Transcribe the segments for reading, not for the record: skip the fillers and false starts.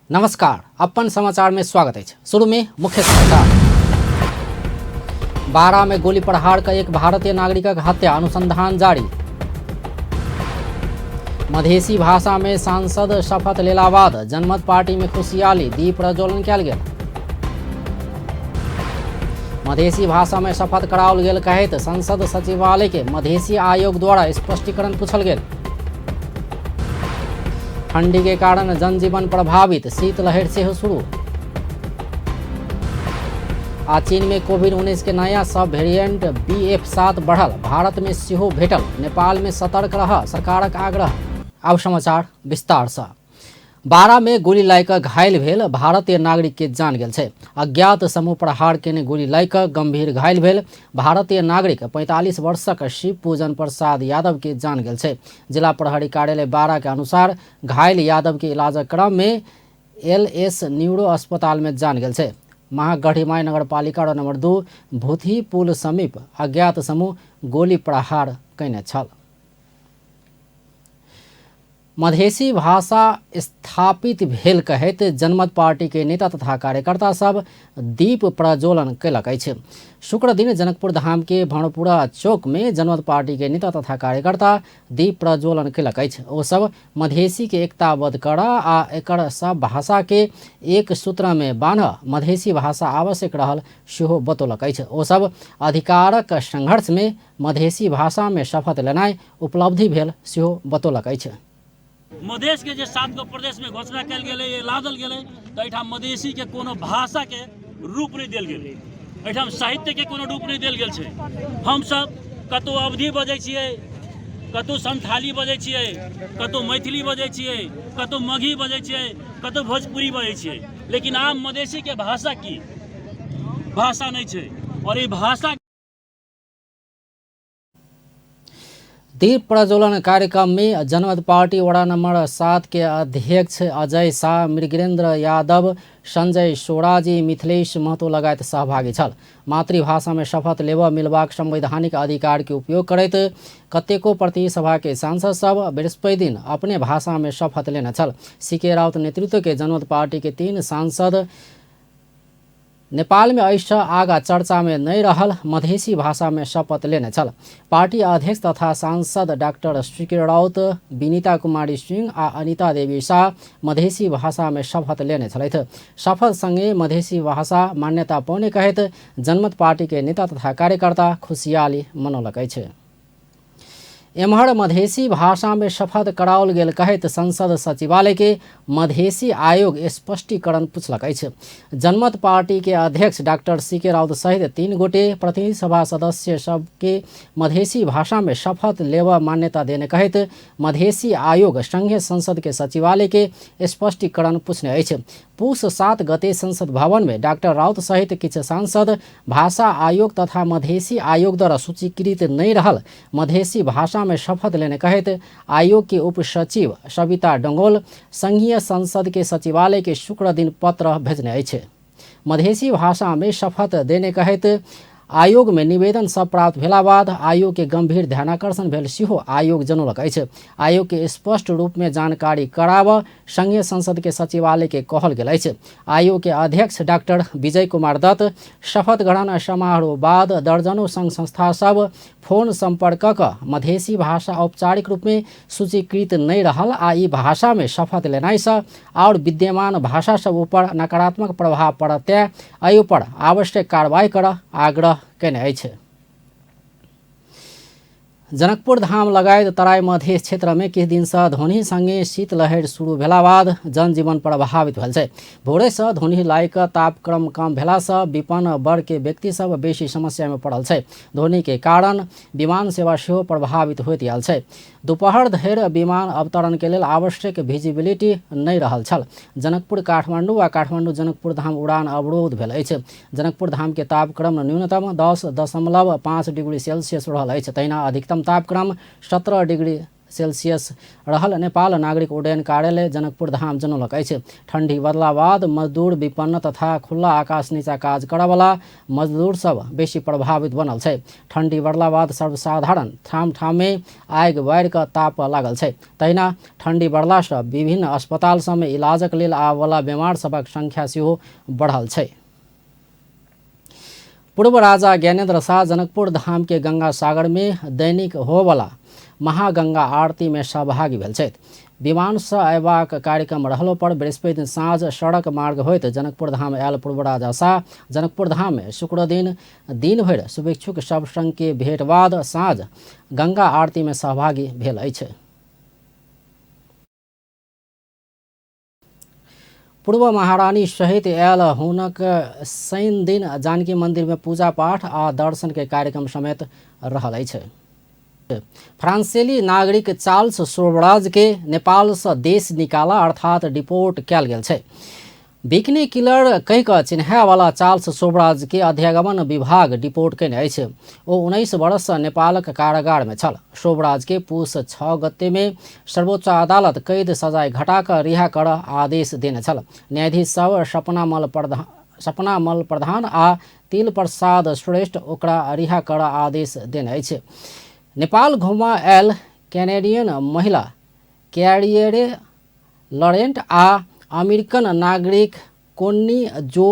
नमस्कार, अपन समाचार में स्वागत है। शुरू में मुख्य समाचार। बारा में गोली प्रहार का एक भारतीय नागरिक का हत्या, अनुसंधान जारी। मधेसी भाषा में सांसद शपथ लेला बाद जनमत पार्टी में खुशियाली, दीप प्रज्वलन कयल गेल। मधेसी भाषा में शपथ कराओल गेल कहैत संसद सचिवालय के मधेसी आयोग द्वारा स्पष्टीकरण पूछल गेल। ठंडी के कारण जनजीवन प्रभावित, शीतलहर से शुरू। आ चीन में कोविड-19 के नया सब वेरिएंट BF7 बढ़ल, भारत में सेहो भेटल, नेपाल में सतर्क रह सरकारक आग्रह। अब समाचार विस्तार से। बारा में गोली लाइक घायल भेल भारतीय नागरिक के जान गेल छै। अज्ञात समूह प्रहार केने गोली लाइक गंभीर घायल भेल भारतीय नागरिक 45 वर्षक शिव पूजन प्रसाद यादव के जान गेल छै। जिला प्रहरी कार्यालय बारा के अनुसार घायल यादव के इलाज क्रम में LS न्यूरो अस्पताल में जान गेल छै। महागढ़ीमाई नगरपालिका नंबर 2 भूथी पुल समीप अज्ञात समूह गोली प्रहार कयने छल। मधेसी भाषा स्थापित भेल कहैत जनमत पार्टी के नेता तथा कार्यकर्ता सब दीप प्रज्वलन कयलक अछि। शुक्र दिन जनकपुर धाम के भणपुरा चौक में जनमत पार्टी के नेता तथा कार्यकर्ता दीप प्रज्वलन कयलक अछि। ओ सब मधेसी के एकताबद्ध करऽ आ एकर सब भाषा के एक सूत्र में बान्हऽ मधेसी भाषा आवश्यक रहल सेहो बतौलक अछि। ओ सब अधिकारक संघर्ष में मधेसी भाषा में शपथ लेनाइ उपलब्धि भेल सेहो बतौलक अछि। मधेश के 7 गो प्रदेश में घोषणा कल गए, लादल गए, तो एठाम मधेसी के कोनो भाषा के रूप नहीं दिल गए, एठाम साहित्य के कोनो रूप नहीं दिल गेल छै। हम सब कतो अवधी बजै छियै, कतो संथाली बजै छियै, कतो मैथिली बजै छियै, कतो मगही बजै छियै, कतो भोजपुरी बजै छियै, लेकिन आम मधेसी के भाषा की भाषा नहीं छै। और ये भाषा दीप प्रज्वलन कार्यक्रम में जनमत पार्टी वड़ा नंबर 7 के अध्यक्ष अजय शाह, मृगेंद्र यादव, संजय सोराजी, मिथिलेश महतो लगायत सहभागी छल। मातृभाषा में शपथ लेबऽ मिलबाक संवैधानिक अधिकार के उपयोग करैत कतेको प्रतिसभा के सांसद सब बृहस्पति दिन अपने भाषा में शपथ लेने छल। CK राउत नेतृत्व के जनमत पार्टी के 3 सांसद नेपाल में ऐसा आगा चर्चा में नहीं रहल मधेसी भाषा में शपथ लेने छल। पार्टी अध्यक्ष तथा सांसद डॉक्टर CK राउत, विनीता कुमारी सिंह आ अनिता देवी शाह मधेसी भाषा में शपथ लेने छलैथ। शपथ संगे मधेसी भाषा मान्यता पाउने कहैत जनमत पार्टी के नेता तथा कार्यकर्ता खुशियाली मनौलक अछि। एम्हर मधेसी भाषा में शपथ कराओल गेल कहैत संसद सचिवालय के मधेसी आयोग स्पष्टीकरण पूछलक अछि। जनमत पार्टी के अध्यक्ष डॉक्टर CK राउत सहित 3 गोटे प्रतिनिधि सभा सदस्य सबके मधेसी भाषा में शपथ लेवा मान्यता देने कहैत मधेसी आयोग संघीय संसद के सचिवालय के स्पष्टीकरण पूछने अछि। पूस 7 गते संसद भवन में डॉक्टर राउत सहित किछु सांसद भाषा आयोग तथा मधेसी आयोग द्वारा सूचीकृत नहीं रहल मधेसी भाषा में शपथ लेने कहैत आयोग के उप सचिव सविता डंगोल संघीय संसद के सचिवालय के शुक्र दिन पत्र भेजने अछि। मधेसी भाषा में शपथ देने कहैत आयोग में निवेदन सब प्राप्त भेला बाद आयोग के गंभीर ध्यानाकर्षण भेल सेहो आयोग जनौलक अछि। आयोग के स्पष्ट रूप में जानकारी कराबऽ संघीय संसद के सचिवालय के कहल गेल अछि। आयोग के अध्यक्ष डॉक्टर विजय कुमार दत्त शपथ ग्रहण समारोह बाद दर्जनों संघ संस्था सब फोन संपर्क क मधेसी भाषा औपचारिक रूप में सूचीकृत नहीं रहल आ ई भाषा में शपथ लेनाइ सँ और विद्यमान भाषा सब ऊपर नकारात्मक प्रभाव पड़तै, एहि पर आवश्यक कार्रवाई करऽ आग्रह केने अछि। जनकपुर धाम लगायत तराई मधेश क्षेत्र में किछु दिन से धोनी संगे शीतलहर शुरू भेला बाद जनजीवन प्रभावित भेल छै। भोरे से धोनी लाइक तापक्रम कम भेला से विपन्न वर्ग के व्यक्ति सब बेसी समस्या में पड़ल छै। धोनी के कारण विमान सेवा सेहो प्रभावित होइत आयल छै। दोपहर धरि विमान अवतरण के लेल आवश्यक विजिबिलिटी नहीं रहल छल। जनकपुर काठमांडू आ काठमांडू जनकपुर धाम उड़ान अवरोध भेल अछि। जनकपुर धाम के तापक्रम न्यूनतम 10.5 डिग्री सेल्सियस रहल अछि। तहिना अधिकतम तापक्रम 17 डिग्री सेल्सियस रहल नेपाल नागरिक उड्डयन कार्यालय जनकपुर धाम जनौलक अछि। ठंडी बढ़ला बाद मजदूर विपन्न तथा खुला आकाश नीचा काज करयवला मजदूर सब बेसी प्रभावित बनल छै। ठंडी बढ़ला बाद सर्वसाधारण ठाम ठाममे आगि बारि कऽ ताप लागल छै। तहिना ठंडी बढ़ला सँ विभिन्न अस्पताल सबमे इलाजक लेल आबयवला बीमार सभक संख्या सेहो बढ़ल छै। पूर्व राजा ज्ञानेन्द्र शाह जनकपुर धाम के गंगा सागर में दैनिक होवला महागंगा आरती में सहभागी भेल छथि। विमान सँ अयबाक कार्यक्रम रहलो पर बृहस्पति साँझ सड़क मार्ग होइत जनकपुर धाम आयल पूर्व राजा शाह जनकपुर धाम में शुक्र दिन भरि शुभेच्छुक सब संग के भेंट बाद साँझ गंगा आरती में सहभागी भेल अछि। पूर्व महारानी सहित आयल हुनक शनि दिन जानकी मंदिर में पूजा पाठ आ दर्शन के कार्यक्रम समेत रहल अछि। फ्रांसेली नागरिक चार्ल्स शोभराज के नेपाल से देश निकाला अर्थात डिपोर्ट कयल गेल छै। बिकनी किलर कहि कऽ चिन्हावाला चार्ल्स शोभराज के अध्यागमन विभाग डिपोर्ट कयने अछि। ओ 19 वर्ष सँ नेपालक कारागार में छल। शोभराज के पूस 6 गते में सर्वोच्च अदालत कैद सजाय घटा कऽ रिहा करऽ आदेश देने छल। न्यायाधीश सब सपना मल प्रधान आ तिल प्रसाद श्रेष्ठ ओकरा रिहा करऽ आदेश देने अछि। नेपाल घुमा आयल कैनेडियन महिला कैरियरे लॉरेंट आ अमेरिकन नागरिक कोन्नी जो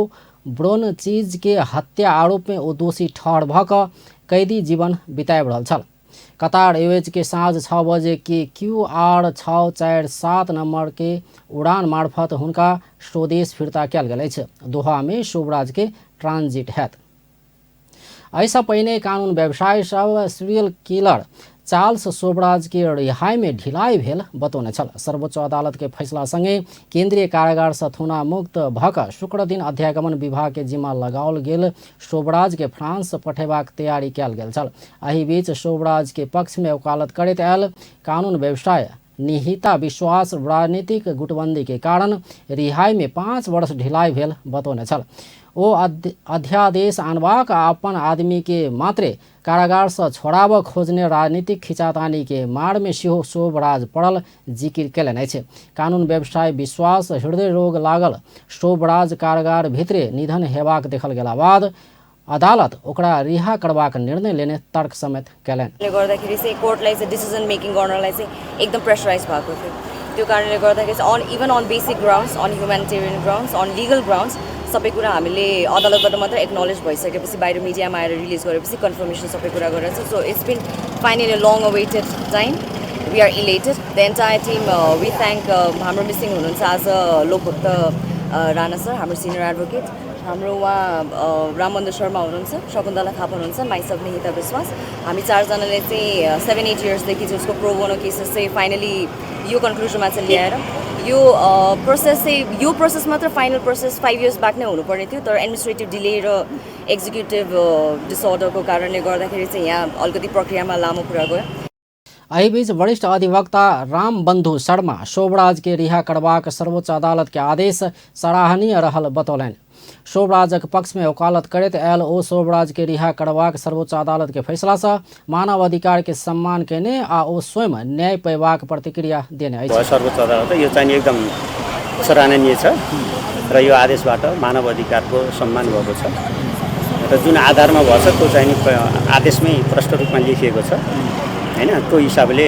ब्रोनचीज के हत्या आरोप में ओ दोषी ठहर भऽ कऽ कैदी जीवन बिताबि रहल छल। कतार एयरवेज के साँझ 6 बजे के QR 647 नंबर के उड़ान मार्फत हुनका स्वदेश फिरता कयल गेल अछि। दोहा में शोभराज के ट्रांजिट हैत। ऐसा पहिने कानून व्यवसायी सब सीरियल किलर चार्ल्स शोभराज के रिहाई में ढिलाई भेल बतौने छल। सर्वोच्च अदालत के फैसला संगे केंद्रीय कारागार से थुना मुक्त भऽ कऽ शुक्र दिन अध्यागमन विभाग के जिम्मा लगाओल गेल शोभराज के फ्रांस पठेबाक तैयारी कयल गेल छल। एहि बीच शोभराज के पक्ष में वकालत करैत आयल कानून व्यवसाय निहिता विश्वास राजनीतिक गुटबंदी के कारण रिहाई में 5 वर्ष ढिलाई भेल बतौने छल। ओ अध्यादेश आनबाक अपन आदमी के मात्रे कारागार से छोड़ाब खोजने राजनीतिक खिंचातानी के मार में सेहो शोभराज पड़ल जिक्र कयलनि अछि। कानून व्यवसाय विश्वास हृदय रोग लागल शोभराज कारागार भितरे निधन हेबाक देखल गेला बाद अदालत ओकरा रिहा करबाक निर्णय लेने तर्क समेत कयलनि। गर्दाखेरि चाहिँ कोर्टलाई चाहिँ डिसिजन मेकिङ गर्नलाई चाहिँ एकदम प्रेसराइज भएको थियो। त्यो कारणले गर्दाखेरि इभन अन बेसिक ग्राउन्ड्स अन ह्युम्यानिटेरियन ग्राउन्ड्स अन लिगल ग्राउन्ड्स सबै कुरा हामीले अदालतबाट मात्र एक्नोलेज भइसकेपछि बाहिर मिडियामा आएर रिलिज गरेपछि कन्फर्मेसन सबै कुरा गरेर छ। So it's been finally long awaited time. We are elated the entire team. We thank हाम्रो मिसिङ हुनुहुन्छ आज लोकभक्त राणा सर, हाम्रो सिनियर एडभोकेट, हाम्रो उहाँ रामबन्धु शर्मा हुनुहुन्छ, शकुन्तला थापा हुनुहुन्छ, माइसेल्फ निहिता विश्वास। हामी 4 जनाले चाहिँ 7-8 इयर्सदेखि चाहिँ उसको प्रोबोनो केसेस चाहिँ फाइनली यो कन्क्लुजनमा चाहिँ ल्याएर यो प्रोसेस मात्र फाइनल प्रोसेस 5 इयर्स ब्याक नै हुनुपर्ने थियो। तर एडमिनिस्ट्रेटिभ डिले र एक्जिक्युटिभ डिसअर्डरको कारणले गर्दाखेरि चाहिँ यहाँ अलिकति प्रक्रियामा लामो कुरा गयो। एहि बीच वरिष्ठ अधिवक्ता रामबन्धु शर्मा शोभराज के रिहा करबाक सर्वोच्च अदालत के आदेश सराहनीय रहल बतौलनि। शोभराजक पक्ष में वकालत करैत आयल ओ शोभराज के रिहा करबाक सर्वोच्च अदालत के फैसला से मानव अधिकार के सम्मान केने आ ओ स्वयं न्याय पाइबाक प्रतिक्रिया देने अछि। सर्वोच्च अदालत यो चाहिँ एकदम सराहनीय छ र यो आदेशबाट मानव अधिकारको सम्मान भएको छ र जुन आधारमा भएछ त्यो चाहिँ आदेशमै प्रष्ट रूपमा लेखिएको छ हैन। त्यो हिसाबले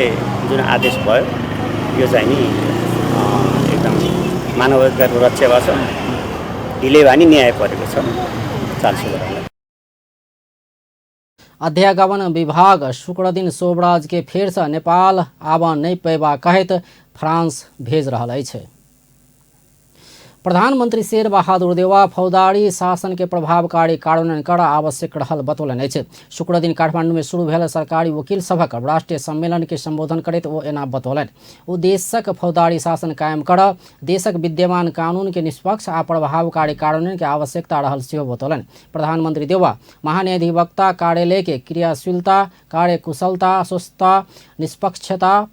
जुन आदेश भयो यो चाहिँ नि एकदम मानव अधिकारको रक्षा भएको छ। ढिले भए नि न्याय परेको छ चार्ल्स शोभराजलाई। अध्यागमन विभाग शुक्र दिन शोभराज के फेर से नेपाल आबऽ नहीं पैबा कहैत फ्रांस भेज रहल अछि। प्रधानमंत्री शेर बहादुर देवा फौजदारी शासन के प्रभावकारी कार्यान्वयन कर आवश्यक रहल बतौलनि अछि। शुक्र दिन काठमांडू में शुरू भेल सरकारी वकील सभक राष्ट्रीय सम्मेलन के संबोधन करैत ओ एना बतौलनि। ओ देशक फौजदारी शासन कायम कर देशक विद्यमान कानून के निष्पक्ष आ प्रभावकारी कार्यान्वयन के आवश्यकता रहल सेहो बतौलनि। प्रधानमंत्री देवा महान्यायाधिवक्ता कार्यालय के क्रियाशीलता, कार्यकुशलता, स्वस्थता, निष्पक्षता,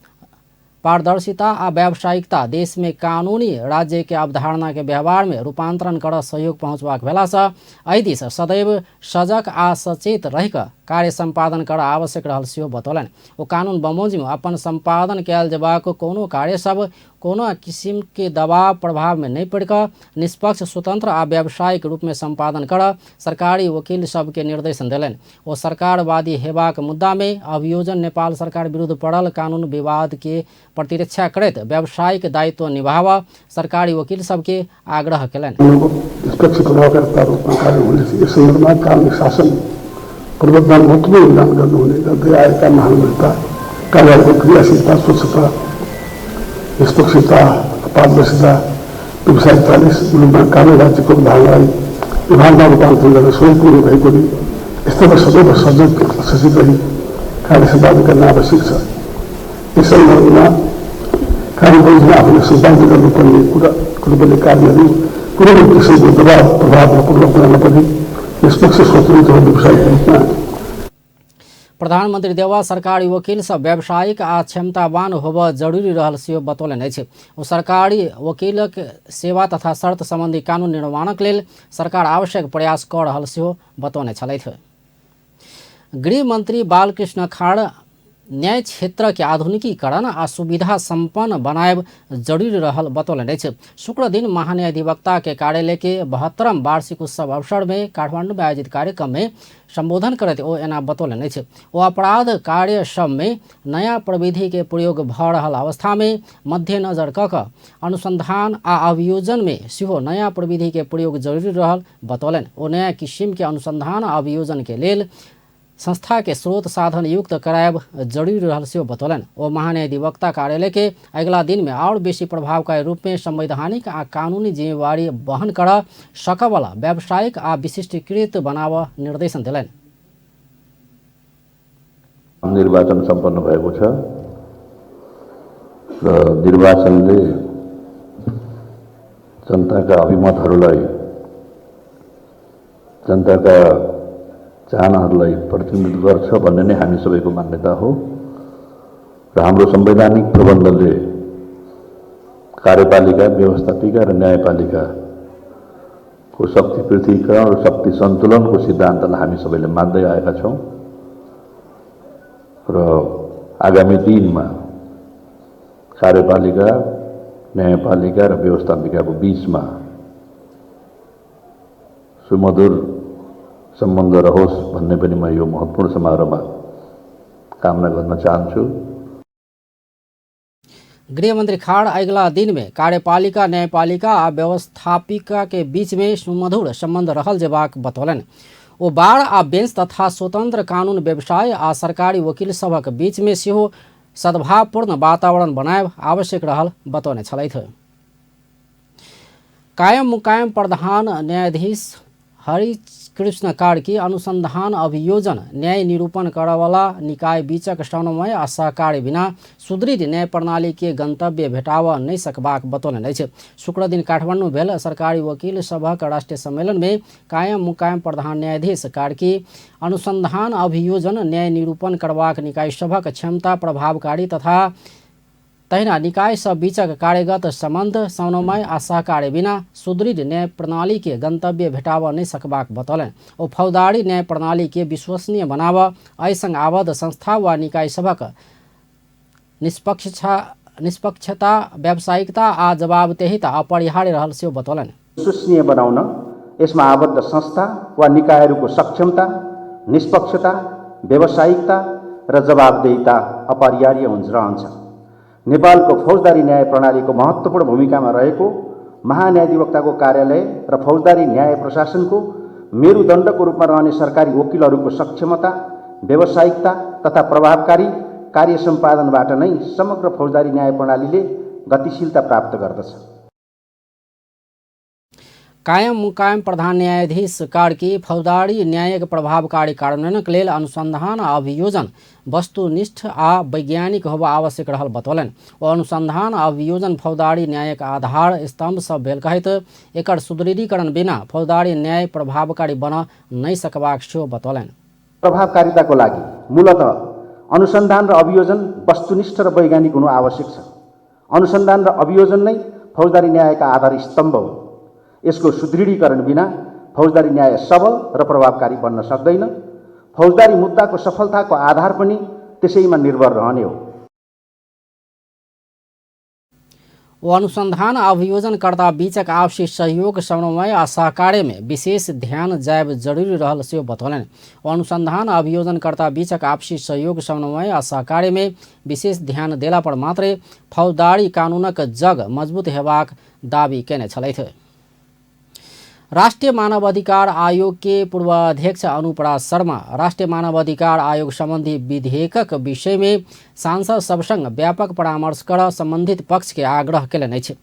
पारदर्शिता आ व्यावसायिकता देश में कानूनी राज्य के अवधारणा के व्यवहार में रूपांतरण कर सहयोग पहुँचबाक भेला से एहि दिस सदैव सजग आ सचेत रहि कार्य संपादन कर आवश्यक रहल सेहो बतौलन। ओ कानून बमोजिम अपन संपादन कयल जयबाक कोनो कार्य सब कोनो किसिम के दबाव प्रभाव में नहीं पड़ कर निष्पक्ष स्वतंत्र आ व्यावसायिक रूप में संपादन कर सरकारी वकील सबके निर्देशन देलन। ओ सरकारवादी हेबाक मुद्दा में अभियोजन नेपाल सरकार विरुद्ध पड़ल कानून विवाद के प्रतिरक्षा करैत व्यावसायिक दायित्व निभाव सरकारी वकील सबके आग्रह कयलनि। निष्पक्ष प्रभावकर्ता रूपमा कार्य हुने यस सन्दर्भमा कानुनी शासन प्रवर्तन महत्त्वपूर्ण योगदान गर्नुहुने गर्दै आएका महानुभावका कार्यहरूको क्रियाशीलता स्वच्छता निष्पक्षता पारदर्शिता व्यावसायिकताले मुलुकमा कानुन राज्यको विभागमा रूपान्तरण गर्न सहयोग पुग्ने भएकोले यस्तामा सदैव सचेत रही कार्य सम्पादन गर्न आवश्यक छ। यस सन्दर्भमा कार्यबलले आफूले सम्पादन गर्नुपर्ने कुरापर्ने कार्यहरू कुनै किसिमको दबाव प्रभाव प्रलोभन नपर्ने निष्पक्ष स्वतन्त्र व्यावसायिक रूपमा। प्रधानमंत्री देवा सरकारी वकील सब व्यावसायिक आ क्षमतावान होब जरूरी रहल सेहो बतौलनि अछि। ओ सरकारी वकीलक सेवा तथा शर्त संबंधी कानून निर्माणक लेल सरकार आवश्यक प्रयास कऽ रहल सेहो बतौने छलथि। गृह मंत्री बालकृष्ण खाड़ न्याय क्षेत्र के आधुनिकीकरण आ सुविधा संपन्न बनाएब जरूरी रहल बतौलनि अछि। शुक्र दिन महान्यायाधिवक्ता के कार्यालय के 72वां वार्षिक उत्सव अवसर में काठमांडू में आयोजित कार्यक्रम में संबोधन करते ओ एना बतौलनि अछि। ओ अपराध कार्य सब में नया प्रविधि के प्रयोग भ रहल अवस्था में मध्यनजर कऽ कऽ अनुसंधान आ अभियोजन में सेहो नया प्रविधि के प्रयोग जरूरी रहल बतौलनि। ओ नया किसिम के अनुसंधान आ अभियोजन के लेल संस्था के स्रोत साधन युक्त करायब जरूरी रहल सेहो बतौलन। ओ महान्यायाधिवक्ता कार्यालय के अगला दिन में और बेसी प्रभावकारी रूप में संवैधानिक आ कानूनी जिम्मेवारी वहन कर सकवला व्यावसायिक आ विशिष्टीकृत बनाव निर्देशन दिलन। निर्वाचन सम्पन्न भएको छ र निर्वाचनले जनताका अभिमतहरूलाई जनताका चाहनाहरूलाई प्रतिनिधित्व गर्छ भन्ने नै हामी सबैको मान्यता हो र हाम्रो संवैधानिक प्रबन्धले कार्यपालिका व्यवस्थापिका र न्यायपालिकाको शक्ति पृथकीकरण र शक्ति सन्तुलनको सिद्धान्तलाई हामी सबैले मान्दै आएका छौँ र आगामी दिनमा कार्यपालिका न्यायपालिका र व्यवस्थापिकाको बीचमा सुमधुर सम्बन्ध रहोस् भन्ने पनि म यो महत्त्वपूर्ण समारोहमा कामना गर्न चाहन्छु। गृहमंत्री खाड़ अगला दिन में कार्यपालिका न्यायपालिका आ व्यवस्थापिका के बीच में सुमधुर संबंध रहल जेबाक बतौलन। ओ बार आ बेंच तथा स्वतंत्र कानून व्यवसाय आ सरकारी वकील सभक बीच में सेहो सद्भावपूर्ण वातावरण बनाएब आवश्यक रहल बतौने छलथि। कायम मुकायम प्रधान न्यायाधीश हरिकृष्ण कार्की अनुसंधान अभियोजन न्याय निरूपण करवाला निकाय बीचक समन्वय आ सहकार्य बिना सुदृढ़ न्याय प्रणाली के गंतव्य भेटाव नहीं सकबाक बतौलनि अछि। शुक्र दिन काठमांडू भेल सरकारी वकील सभक राष्ट्रीय सम्मेलन में कायम मुकायम प्रधान न्यायाधीश कार्की अनुसंधान अभियोजन न्याय निरूपण करबाक निकाय सभक क्षमता प्रभावकारी तथा तहिना निकाय सब बीचक कार्यगत संबंध समन्वय आ सहकार्य बिना सुदृढ़ न्याय प्रणाली के गंतव्य भेटाव नहीं सकबाक बतौलन। ओ फौजदारी न्याय प्रणाली के विश्वसनीय बनाव अयसंग आबद्ध संस्था व निकाय सभक निष्पक्षता व्यावसायिकता आ जवाबदेहिता अपरिहार्य रहल सेहो बतौलन। विश्वसनीय बनाउन यसमा आबद्ध संस्था वा निकायहरूको सक्षमता निष्पक्षता व्यावसायिकता र जवाबदेहिता अपरिहार्य रहन्छ। नेपालको फौजदारी न्याय प्रणालीको महत्त्वपूर्ण भूमिकामा रहेको महान्यायाधिवक्ताको कार्यालय र फौजदारी न्याय प्रशासनको मेरुदण्डको रूपमा रहने सरकारी वकिलहरूको सक्षमता व्यावसायिकता तथा प्रभावकारी कार्य सम्पादनबाट नै समग्र फौजदारी न्याय प्रणालीले गतिशीलता प्राप्त गर्दछ। कायम मुकायम प्रधान न्यायाधीश कार्की फौजदारी न्यायिक प्रभावकारी कार्यान्वयनक लेल अनुसंधान आ अभियोजन वस्तुनिष्ठ आ वैज्ञानिक होबा आवश्यक रहल बतौलन। ओ अनुसंधान आ अभियोजन फौजदारी न्यायक आधार स्तंभ सब भेल कहैत एकर सुदृढीकरण बिना फौजदारी न्याय प्रभावकारी बन नहीं सकबाक सेहो बतौलन। प्रभावकारिताको लागि मूलतः अनुसन्धान र अभियोजन वस्तुनिष्ठ र वैज्ञानिक हुनु आवश्यक छ। अनुसन्धान र अभियोजन नै फौजदारी न्यायका आधार स्तम्भ हो। यसको सुदृढीकरण बिना फौजदारी न्याय सबल र प्रभावकारी बन्न सक्दैन। फौजदारी मुद्दाको सफलताको आधार पनि त्यसैमा निर्भर रहने हो। अनुसंधान अभियोजनकर्ता बीचक आपसी सहयोग समन्वय आ सहकार्य में विशेष ध्यान जायब जरूरी रहल से बतौलन। अनुसंधान अभियोजनकर्ता बीचक आपसी सहयोग समन्वय आ सहकार्य में विशेष ध्यान देला पर मात्रै फौजदारी कानूनक जग मजबूत हेबाक दावी केने छलैथ। राष्ट्रीय मानवाधिकार आयोग के पूर्व अध्यक्ष अनुपरा शर्मा राष्ट्रीय मानवाधिकार आयोग संबंधी विधेयकक विषय में सांसद सबसंग व्यापक परामर्श कर संबंधित पक्ष के आग्रह केलनि अछि।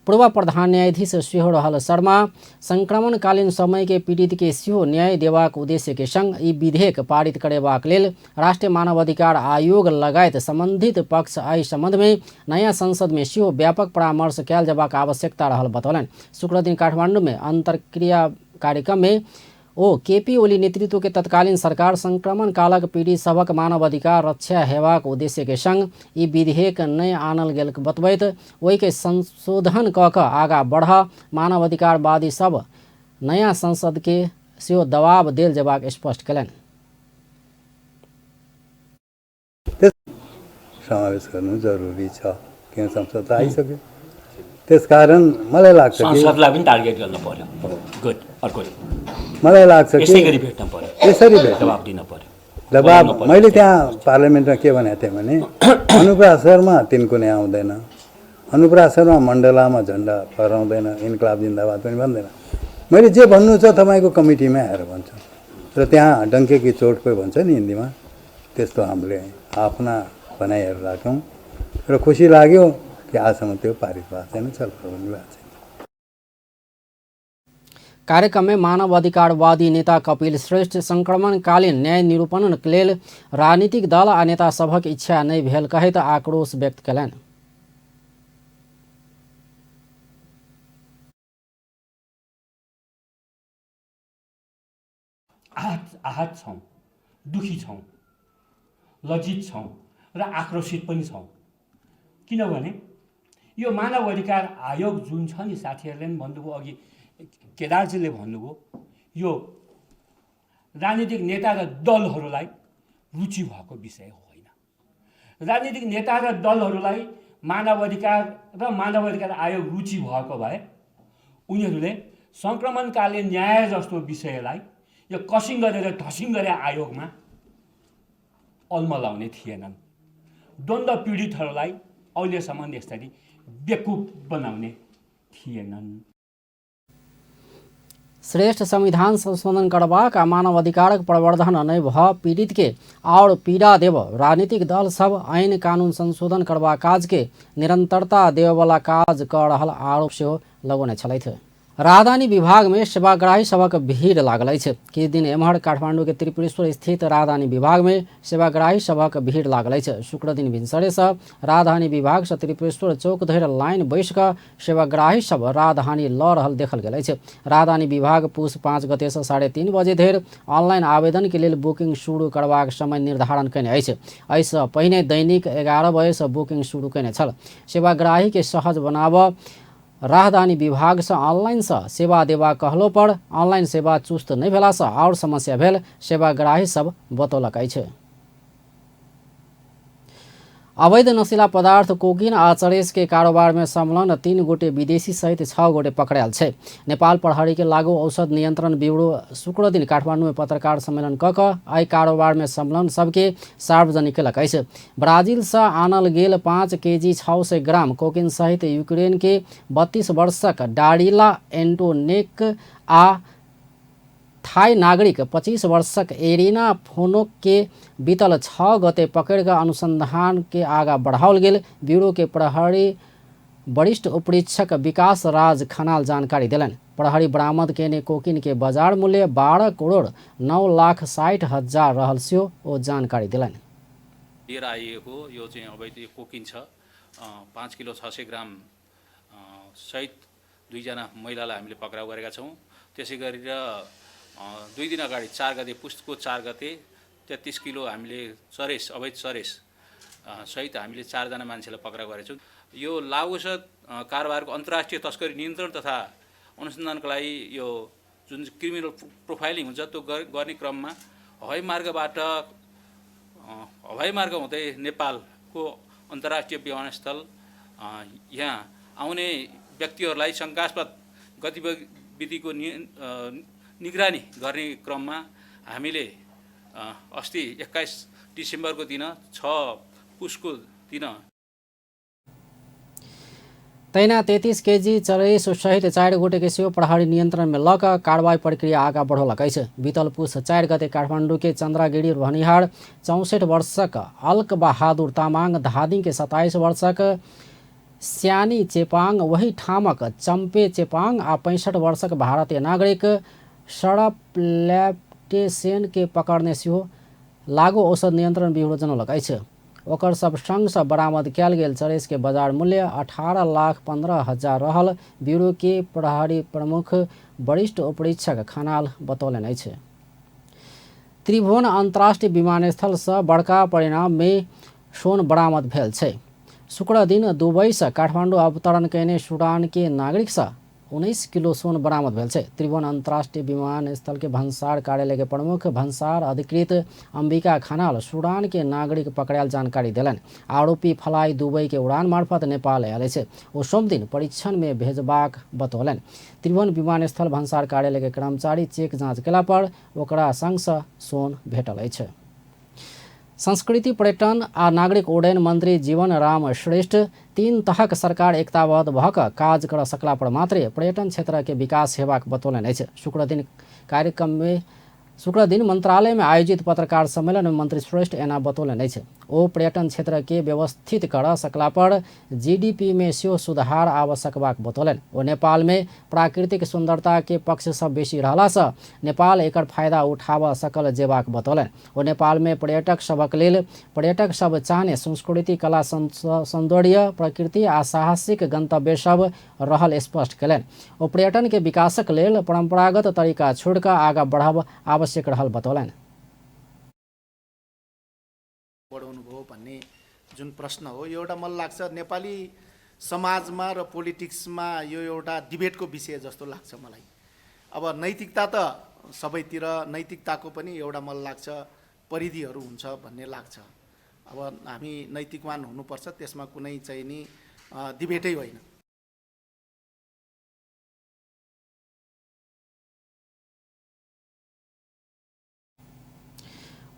पूर्व प्रधान न्यायाधीश सेहो रहल शर्मा संक्रमणकालीन समय के पीड़ित के सेहो न्याय देबाक उद्देश्य के संग ई विधेयक पारित करेबाक लेल राष्ट्रीय मानवाधिकार आयोग लगायत संबंधित पक्ष एहि संबंध में नया संसद में सेहो व्यापक परामर्श कयल जेबाक आवश्यकता रहल बतौलन। शुक्र दिन काठमांडू में अंतर्क्रिया कार्यक्रम में केपी ओली नेतृत्व के तत्कालीन सरकार संक्रमण कालक पीड़ित सबक मानवाधिकार रक्षा हेबाक उद्देश्य के संग ई विधेयक नय आनल गेल बतबैत ओहि के संशोधन क आगा बढ़ मानवाधिकारवादी सब नया संसद के सेहो दबाव देल जेबाक स्पष्ट कयलनि। समावेश गर्नु जरुरी छ किन संसद आइसक्यो। त्यसकारण मलाई लाग्छ कि संसदलाई पनि टार्गेट गर्न पर्यो। गुड। अर्को मलाई लाग्छ कि यसै गरी भेट्न पर्यो। यसरी भेट्न जवाब दिन पर्यो। दबाब मैले त्यहाँ पार्लियामेन्टमा के भनेको थिएँ भने अनुपरा शर्मा तिनकुने आउँदैन, अनुपरा शर्मा मण्डलामा झन्डा फहराउँदैन, इन्कलाब जिन्दाबाद पनि भन्दैन। मैले जे भन्नु छ तपाईँको कमिटीमा आएर भन्छु र त्यहाँ डङ्केकी चोट कोही भन्छ नि हिन्दीमा, त्यस्तो हामीले आफ्ना भनाइहरू राख्यौँ र खुसी लाग्यो कि आजसम्म त्यो पारित भएको छैन, छलफल पनि भएको छैन। कार्यक्रम में मानवाधिकारवादी नेता कपिल श्रेष्ठ संक्रमणकालीन न्याय निरूपणक लेल राजनीतिक दल आ नेता सभक इच्छा नहीं भेल कहैत आक्रोश व्यक्त कयलनि। आहत छौँ, दुखी छौँ, लज्जित छौँ र आक्रोशित पनि छौँ। किनभने यो मानव अधिकार आयोग जुन छ नि, साथीहरूले पनि भन्नुभयो, अघि केदारजीले भन्नुभयो, यो राजनीतिक नेता र दलहरूलाई रुचि भएको विषय होइन। राजनीतिक नेता र दलहरूलाई मानवाधिकार र मानवाधिकार आयोग रुचि भएको भए उनीहरूले संक्रमणकालीन न्याय जस्तो विषयलाई यो कसिङ गरेर ठसिङ गरे आयोगमा अल्मलाउने थिएनन्। द्वन्द्व पीडितहरूलाई अहिलेसम्म यसरी बेकुफ बनाउने थिएनन्। श्रेष्ठ संविधान संशोधन करबाक आ मानवाधिकारक प्रवर्धन नहीं भ पीड़ित के और पीड़ा देव राजनीतिक दल सब आईन कानून संशोधन करबा काज के निरंतरता देववाला काज कर रहल आरोप से लगौने छलैथ। राजधानी विभाग में सेवाग्राही सभक भीड़ लागल अछि। किछु दिन एम्हर काठमांडू के त्रिपुरेश्वर स्थित राजधानी विभाग में सेवाग्राही सभक भीड़ लागल अछि। शुक्र दिन भिनसरे से राजधानी विभाग से त्रिपुरेश्वर चौक धरि लाइन बैस कऽ सेवाग्राही सब राजधानी लऽ रहल देखल गेल अछि। राजधानी विभाग पूस 5 गते से 3:30 बजे धरि ऑनलाइन आवेदन के लेल बुकिंग शुरू करबाक समय निर्धारण कयने अछि। एहिसँ पहिने दैनिक 11 बजे से बुकिंग शुरू कयने छल। सेवाग्राही के सहज बनाबऽ राजधानी विभाग से ऑनलाइन से सेवा देवा कहलो पर ऑनलाइन सेवा चुस्त नहीं भेला से और समस्या भेल सेवाग्राही सब बतौलक अछि। अवैध नशीला पदार्थ कोकीन आ चरेस के कारोबार में संलग्न 3 गोटे विदेशी सहित 6 गोटे पकड़ायल छै। नेपाल प्रहरी के लागू औषध नियंत्रण ब्यूरो शुक्र दिन काठमांडू में पत्रकार सम्मेलन कऽ एहि कारोबार में संलग्न सबके सार्वजनिक केलक अछि। ब्राजील से आनल गेल 5 केजी 600 ग्राम कोकीन सहित यूक्रेन के 32 वर्षक डारिला एंटोनेक आ थाई नागरिक 25 वर्षक एरिना फोनोक के बीतल 6 गते पकड़ का अनुसंधान के आगा बढ़ाओल गेल। ब्यूरो के प्रहरी वरिष्ठ उपरीक्षक विकास राज खनाल जानकारी दिलन। प्रहरी बरामद केने कोकीन के बाजार मूल्य 12 करोड़ 9,60,000 रहल सेहो ओ जानकारी दिलन। लिएर आइएको यो चाहिँ अवैध कोकीन छ। 5 किलो 600 ग्राम सहित 2 जना महिलालाई हामीले पक्राउ गरेका छौँ। त्यसै गरेर 2 दिन अगाडि 4 गते पुसको 4 गते 33 किलो हामीले चरेस अवैध चरेस सहित हामीले 4 जना मान्छेलाई पक्राउ गरेका छौँ। यो लागू औषध कारोबारको अन्तर्राष्ट्रिय तस्करी नियन्त्रण तथा अनुसन्धानको लागि यो जुन क्रिमिनल प्रोफाइलिङ हुन्छ त्यो गर्ने क्रममा हवाई मार्ग हुँदै नेपालको अन्तर्राष्ट्रिय विमानस्थल यहाँ आउने व्यक्तिहरूलाई शङ्कास्पद गतिविधिको निगरानी गर्ने क्रममा हामीले अस्ति 21 डिसेम्बरको दिन 6 पुसको दिन तैना 33 केजी चरेस सहित 4 गोटे के सेहो प्रहरी नियंत्रण में लकर कार्रवाई प्रक्रिया आगा बढ़ौलक अछि। बीतल पुस 4 गते काठमाडौँ के चंद्रागिरी रहनिहार 64 वर्षक अल्क बहादुर तामाङ, धादिङ के 27 वर्षक स्यानी चेपाङ, वही ठामक चम्पे चेपाङ आ 65 वर्षक भारतीय नागरिक सडप ल्याप्टेसेन के पकड़ने सेहो लागू औषध नियंत्रण ब्यूरो जनौलक अछि। ओकर सब संगसँ बरामद कयल गेल चरेस के बाजार मूल्य 18,15,000 रहल। ब्यूरो के प्रहरी प्रमुख वरिष्ठ उपरीक्षक खनाल बतौलनि अछि। त्रिभुवन अंतर्राष्ट्रीय विमानस्थल से बड़का परिणाम में सोन बरामद भेल छै। शुक्र दिन दुबई से काठमांडू अवतरण कयने सूडान के नागरिक से 19 किलो सोन बरामद भेल छै। त्रिभुवन अंतर्राष्ट्रीय विमानस्थल के भंसार कार्यालय के प्रमुख भंसार अधिकृत अंबिका खनाल सूडान के नागरिक पकड़ायल जानकारी देलनि। आरोपी फलाई दुबई के उड़ान मार्फत नेपाल आयल छै। ओ सोम दिन परीक्षण में भेजबाक बतौलनि। त्रिभुवन विमानस्थल भंसार कार्यालय के कर्मचारी चेक जांच केला पर ओकरा संग सँ सोन भेटल अछि। संस्कृति पर्यटन आ नागरिक उड्डयन मंत्री जीवन राम श्रेष्ठ 3 तहक सरकार एकताबद्ध भऽ कऽ काज कर सकला पर मात्रे पर्यटन क्षेत्र के विकास हेबाक बतौलनि अछि। शुक्र दिन मंत्रालय में आयोजित पत्रकार सम्मेलन में मंत्री श्रेष्ठ एना बतौलनि अछि। ओ पर्यटन क्षेत्र के व्यवस्थित कर सकला पर जीडीपी में सेहो सुधार आवश्यकबाक बतौलनि। ओ नेपाल में प्राकृतिक सुंदरता के पक्ष सब बेसी रहला से नेपाल एकर फायदा उठाब सकल जेबाक बतौलनि। ओ नेपाल में पर्यटक सबक लेल पर्यटक सब चाहने संस्कृति, कला, सौंदर्य, प्रकृति आ साहसिक गंतव्य सब रहल स्पष्ट कयलनि। ओ पर्यटन के विकासक लेल परंपरागत तरीका छोड़ कऽ आगाँ बढ़ब आवश्यक रहल बतौलनि। बढाउनु भयो भन्ने जुन प्रश्न हो, यो एउटा मलाई लाग्छ नेपाली समाजमा र पोलिटिक्समा यो एउटा डिबेटको विषय जस्तो लाग्छ मलाई। अब नैतिकता त सबैतिर, नैतिकताको पनि एउटा मलाई लाग्छ परिधिहरू हुन्छ भन्ने लाग्छ। अब हामी नैतिकवान हुनुपर्छ, त्यसमा कुनै चाहिँ नि डिबेटै होइन।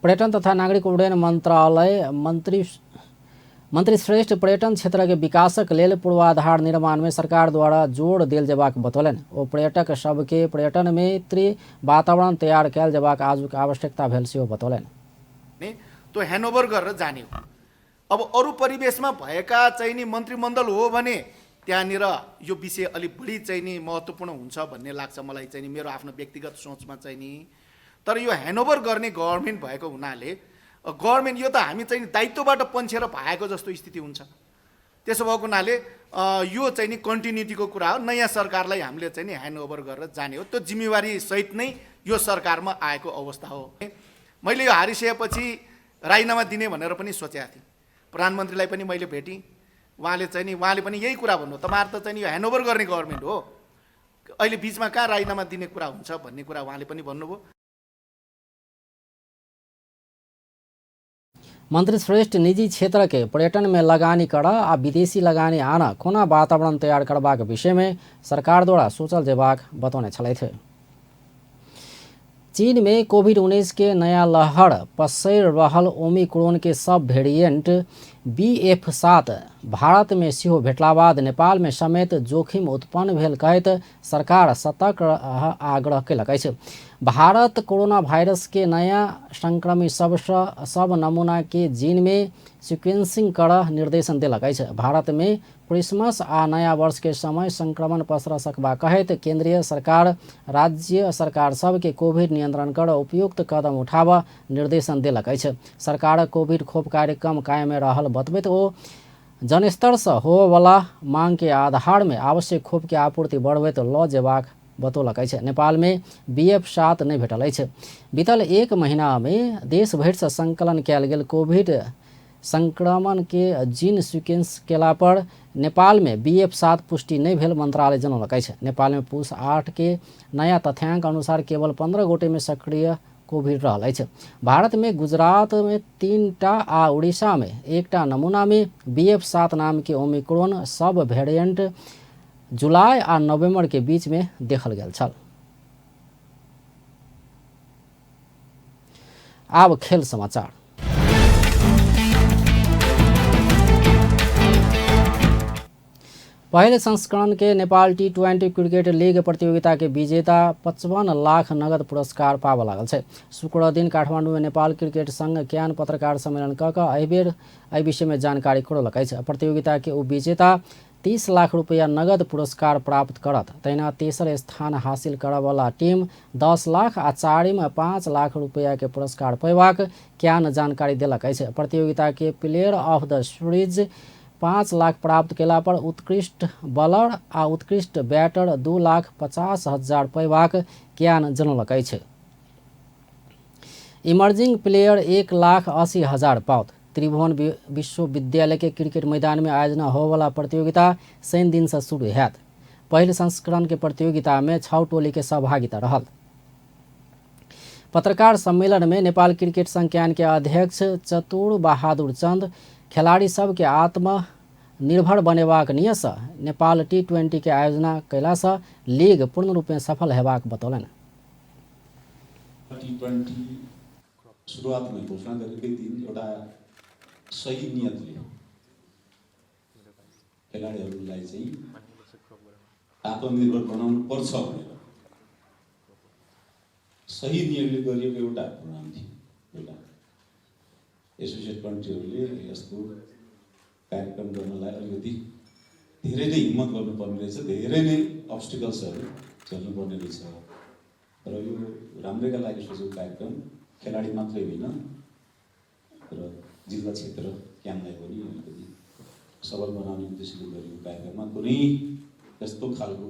पर्यटन तथा नागरिक उड्डयन मंत्रालय मंत्री श्रेष्ठ पर्यटन क्षेत्र के विकासक लेल पूर्वाधार निर्माण में सरकार द्वारा जोर देल जेबाक बतौलनि। ओ पर्यटक सबके पर्यटन मैत्री वातावरण तैयार कयल जेबाक आजुक आवश्यकता भेल सेहो बतौलनि। त्यो ह्यान्डओभर गरेर जाने हो। अब अरू परिवेशमा भएका चाहिँ नि मन्त्रीमण्डल हो भने त्यहाँनिर यो विषय अलिक बढी चाहिँ नि महत्त्वपूर्ण हुन्छ भन्ने लाग्छ मलाई चाहिँ नि, मेरो आफ्नो व्यक्तिगत सोचमा चाहिँ नि। तर यो ह्यान्डओभर गर्ने गभर्नमेन्ट भएको हुनाले गभर्नमेन्ट यो त हामी चाहिँ दायित्वबाट पन्छेर भागेको जस्तो स्थिति हुन्छ। त्यसो भएको हुनाले यो चाहिँ नि कन्टिन्युटीको कुरा हो। नयाँ सरकारलाई हामीले चाहिँ नि ह्यान्डओभर गरेर जाने हो। त्यो जिम्मेवारी सहित नै यो सरकारमा आएको अवस्था हो। मैले यो हारिसकेपछि राजीनामा दिने भनेर पनि सोचेको थिएँ। प्रधानमन्त्रीलाई पनि मैले भेटेँ। उहाँले पनि यही कुरा भन्नु, तपाईहरु त चाहिँ यो ह्यान्डओभर गर्ने गभर्नमेन्ट हो, अहिले बीचमा कहाँ राजीनामा दिने कुरा हुन्छ भन्ने कुरा उहाँले पनि भन्नुभयो। मंत्री श्रेष्ठ निजी क्षेत्र के पर्यटन में लगानी कर आ विदेशी लगानी आना कोना वातावरण तैयार करबाक विषय में सरकार द्वारा सोचल जेबाक बतौने छलथि। चीन में कोविड-19 के नया लहर पसर रहल ओमिक्रोन के सब वेरिएंट BF7 भारत में सेहो भेटला बाद नेपाल में समेत जोखिम उत्पन्न भेल कहैत सरकार सतर्क आग्रह कयलक अछि। भारत कोरोना वायरस के नया संक्रमित सब नमूना के जीन में सिक्वेंसिंग कर निर्देशन देलक अछि। भारत में क्रिसमस आ नया वर्ष के समय संक्रमण पसर सकबा कहैत केंद्रीय सरकार राज्य सरकार सब के कोविड नियंत्रण कर उपयुक्त कदम उठाब निर्देशन देलक अछि। सरकार कोविड खोप कार्यक्रम कायम रहल बतबैत ओ जनस्तर से होवला मांग के आधार में आवश्यक खोप के आपूर्ति बढ़बैत ल जेबाक बतौलक अछि। नेपाल में BF7 नहीं भेटल अछि। बीतल 1 महीना में देश भरि से संकलन कयल गेल कोविड संक्रमण के जीन सिक्वेंस केला पर नेपाल में BF7 पुष्टि नहीं भेल मंत्रालय जनौलक अछि। नेपाल में पुष 8 के नया तथ्यांक अनुसार केवल 15 गोटे में सक्रिय कोभिड रहल अछि। भारत में गुजरात में 3टा आ उड़ीसा में 1टा नमूना में BF7 नाम के ओमिक्रॉन सब वेरिएंट जुलाई आ नवंबर के बीच में देखल गेल छल। अब खेल समाचार। पहले संस्करण के नेपाल T20 क्रिकेट लीग प्रतियोगिता के विजेता 55 लाख नगद पुरस्कार पाबऽ लागल छै। शुक्र दिन काठमांडू में नेपाल क्रिकेट संघ ज्ञान पत्रकार सम्मेलन कऽ एहि विषय में जानकारी करौलक अछि। प्रतियोगिता के विजेता 30 लाख रुपया नगद पुरस्कार प्राप्त करत। तहिना तेसर स्थान हासिल करऽ वाला टीम 10 लाख आ चारिम 5 लाख रुपया के पुरस्कार पयबाक ज्ञान जानकारी देलक अछि। प्रतियोगिता के player of the series 5 lakh प्राप्त केला पर उत्कृष्ट बॉलर आ उत्कृष्ट बैटर 2,50,000 पयबाक ज्ञान जनौलक अछि। इमर्जिंग प्लेयर 1,80,000 पाओत। त्रिभुवन विश्वविद्यालय के क्रिकेट मैदान में आयोजना होवला प्रतियोगिता शनि दिन से शुरू हैत। पहले संस्करण के प्रतियोगिता में 6 टोली के सहभागिता रहल। पत्रकार सम्मेलन में नेपाल क्रिकेट संघ ज्ञान के अध्यक्ष चतुर बहादुर चंद खिलाड़ी सब के आत्मनिर्भर बनेबाक नियत सँ नेपाल T20 के आयोजना कैला सँ लीग पूर्ण रूप में सफल हेबाक बतौलनि। T20 सुरुवात में घोषणा गरेकै दिन एउटा सही नियतले खेलाडीहरूलाई चाहिँ आत्मनिर्भर बनाउनु पर्छ भनेर सही नियमले गरिएको एउटा प्रोग्राम थियो। एउटा एसोसिएट कन्ट्रीहरूले यस्तो कार्यक्रम गर्नलाई अलिकति धेरै नै हिम्मत गर्नुपर्ने रहेछ, धेरै नै अब्स्टिकल्सहरू झेल्नुपर्ने रहेछ र यो राम्रैका लागि सोचेको कार्यक्रम खेलाडी मात्रै होइन र जिल्ला क्षेत्र ज्ञानलाई पनि अलिकति सबल बनाउने उद्देश्यले गरेको कार्यक्रममा कुनै यस्तो खालको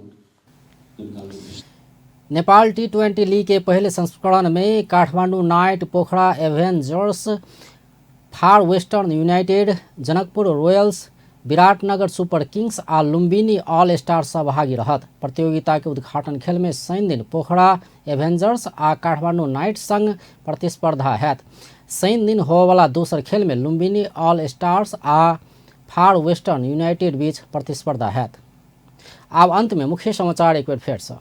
नेपाल T20 लीग के पहले संस्करण में Kathmandu knight, Pokhara Avengers, far western united, Janakpur royals, Biratnagar super kings आ लुम्बिनी ऑल स्टार सहभागी रहत। प्रतियोगिता के उद्घाटन खेल में शनि दिन पोखरा एवेंजर्स आ काठमांडू नाइट संग प्रतिस्पर्धा हैत। शनि दिन होवला दोसर खेल में लुम्बिनी ऑल स्टार्स आ फार वेस्टर्न यूनाइटेड बीच प्रतिस्पर्धा हैत। अब अंत में मुख्य समाचार एक बार फिर से।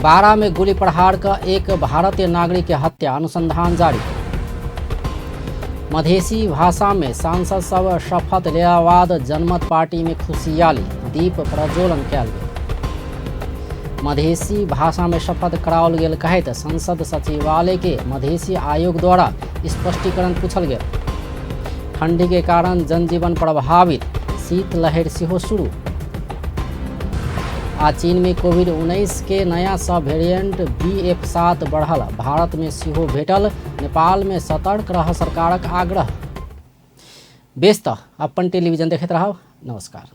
12 में गोली प्रहार का एक भारतीय नागरिक की हत्या, अनुसंधान जारी। मधेसी भाषा में सांसद सब शपथ लेला बाद जनमत पार्टी में खुशियाली, दीप प्रज्वलन कयल गेल। मधेसी भाषा में शपथ कराओल गेल कहैत संसद सचिवालय के मधेसी आयोग द्वारा स्पष्टीकरण पूछल गेल। ठंडी के कारण जनजीवन प्रभावित, शीतलहर सेहो शुरू। आ चीन में कोविड-19 के नया सब वेरिएंट BF7 बढ़ल, भारत में सेहो भेटल, नेपाल में सतर्क रह सरकारक आग्रह। बेस त अपन टेलीविजन देखैत रहब। नमस्कार।